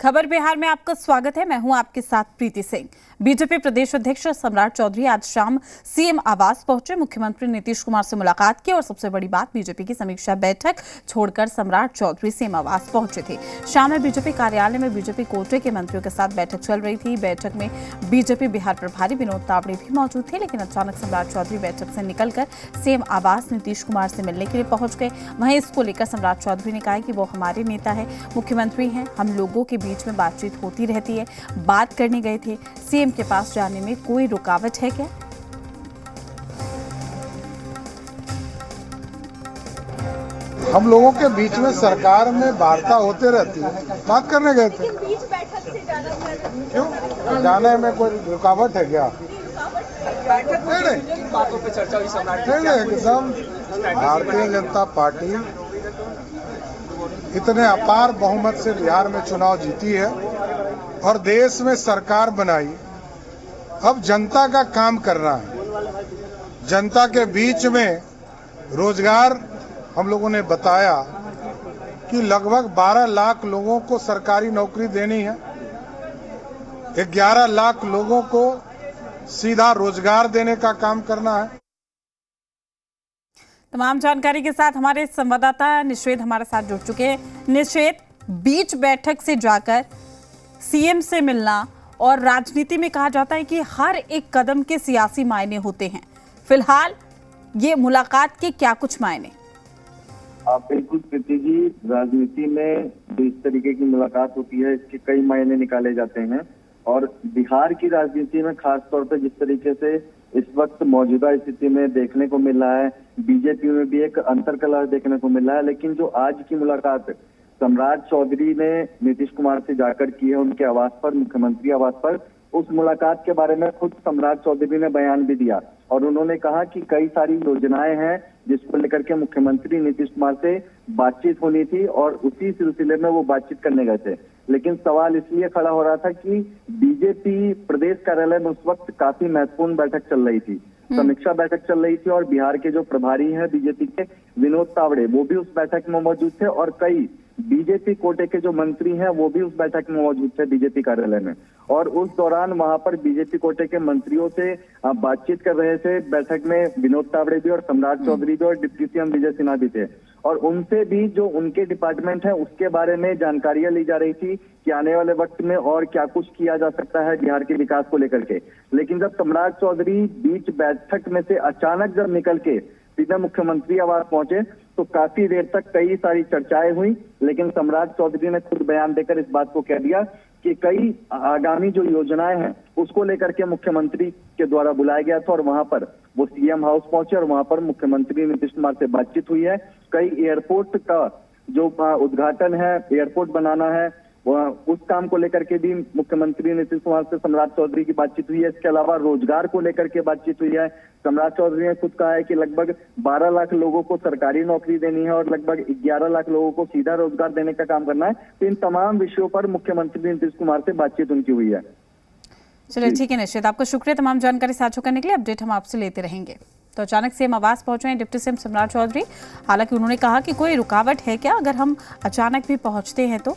खबर बिहार में आपका स्वागत है। मैं हूं आपके साथ प्रीति सिंह। बीजेपी प्रदेश अध्यक्ष सम्राट चौधरी आज शाम सीएम आवास पहुंचे, मुख्यमंत्री नीतीश कुमार से मुलाकात की और सबसे बड़ी बात, बीजेपी की समीक्षा बैठक छोड़कर सम्राट चौधरी सीएम आवास पहुंचे थे। शाम में बीजेपी कार्यालय में बीजेपी कोटे के मंत्रियों के साथ बैठक चल रही थी। बैठक में बीजेपी बिहार प्रभारी विनोद तावड़े भी मौजूद थे, लेकिन अचानक सम्राट चौधरी बैठक से निकलकर सीएम आवास नीतीश कुमार से मिलने के लिए पहुंच गए। वहीं इसको लेकर सम्राट चौधरी ने कहा कि वो हमारे नेता है, मुख्यमंत्री हैं, हम लोगों के बीच में बातचीत होती रहती है, बात करने गए थे। सीएम के पास जाने में कोई रुकावट है क्या? हम लोगों के बीच में सरकार में वार्ता होते रहती है, बात करने गए थे। क्यों जाने में कोई रुकावट है क्या? नहीं, बातों पे चर्चा हुई सम्राट। एकदम भारतीय जनता पार्टी इतने अपार बहुमत से बिहार में चुनाव जीती है और देश में सरकार बनाई। अब जनता का काम करना है। जनता के बीच में रोजगार हम लोगों ने बताया कि लगभग 12 लाख लोगों को सरकारी नौकरी देनी है, 11 लाख लोगों को सीधा रोजगार देने का काम करना है। तमाम जानकारी के साथ हमारे संवाददाता निश्वेद हमारे साथ जुड़ चुके हैं। निश्वेद, बीच बैठक से जाकर सीएम से मिलना, और राजनीति में कहा जाता है कि हर एक कदम के सियासी मायने होते हैं। फिलहाल ये मुलाकात के क्या कुछ मायने? बिल्कुल प्रीति जी, राजनीति में जो इस तरीके की मुलाकात होती है इसके कई मायने निकाले जाते हैं। और बिहार की राजनीति में खास तौर पर जिस तरीके से इस वक्त मौजूदा स्थिति में देखने को मिल रहा है, बीजेपी में भी एक अंतरकलह देखने को मिल रहा है। लेकिन जो आज की मुलाकात सम्राट चौधरी ने नीतीश कुमार से जाकर की है उनके आवास पर, मुख्यमंत्री आवास पर, उस मुलाकात के बारे में खुद सम्राट चौधरी ने बयान भी दिया और उन्होंने कहा कि कई सारी योजनाएं हैं जिसको लेकर के मुख्यमंत्री नीतीश कुमार से बातचीत होनी थी और उसी सिलसिले में वो बातचीत करने गए थे। लेकिन सवाल इसलिए खड़ा हो रहा था कि बीजेपी प्रदेश कार्यालय में उस वक्त काफी महत्वपूर्ण बैठक चल रही थी, समीक्षा बैठक चल रही थी और बिहार के जो प्रभारी हैं बीजेपी के विनोद तावड़े, वो भी उस बैठक में मौजूद थे और कई बीजेपी कोटे के जो मंत्री हैं वो भी उस बैठक में मौजूद थे बीजेपी कार्यालय में। और उस दौरान वहां पर बीजेपी कोटे के मंत्रियों से बातचीत कर रहे थे। बैठक में विनोद तावड़े भी और सम्राट चौधरी भी और डिप्टी सीएम विजय सिन्हा भी थे और उनसे भी जो उनके डिपार्टमेंट है उसके बारे में जानकारियां ली जा रही थी कि आने वाले वक्त में और क्या कुछ किया जा सकता है बिहार के विकास को लेकर के। लेकिन जब सम्राट चौधरी बीच बैठक में से अचानक जब निकल के सीधे मुख्यमंत्री आवास पहुंचे तो काफी देर तक कई सारी चर्चाएं हुई। लेकिन सम्राट चौधरी ने खुद बयान देकर इस बात को कह दिया कि कई आगामी जो योजनाएं हैं उसको लेकर के मुख्यमंत्री के द्वारा बुलाया गया था और वहां पर वो सीएम हाउस पहुंचे और वहां पर मुख्यमंत्री नीतीश कुमार से बातचीत हुई है। कई एयरपोर्ट का जो उद्घाटन है, एयरपोर्ट बनाना है, उस काम को लेकर के भी मुख्यमंत्री नीतीश कुमार से सम्राट चौधरी की बातचीत हुई है। इसके अलावा रोजगार को लेकर के बातचीत हुई है। सम्राट चौधरी ने खुद कहा है कि लगभग 12 लाख लोगों को सरकारी नौकरी देनी है और लगभग 11 लाख लोगों को सीधा रोजगार देने का काम करना है। तो इन तमाम विषयों पर मुख्यमंत्री नीतीश कुमार से बातचीत उनकी हुई है। चलिए ठीक है निश्चित, आपका शुक्रिया तमाम जानकारी साझा करने के लिए। अपडेट हम आपसे लेते रहेंगे। तो अचानक सीएम आवास पहुंचे हैं डिप्टी सीएम सम्राट चौधरी। हालांकि उन्होंने कहा कि कोई रुकावट है क्या अगर हम अचानक भी पहुंचते हैं तो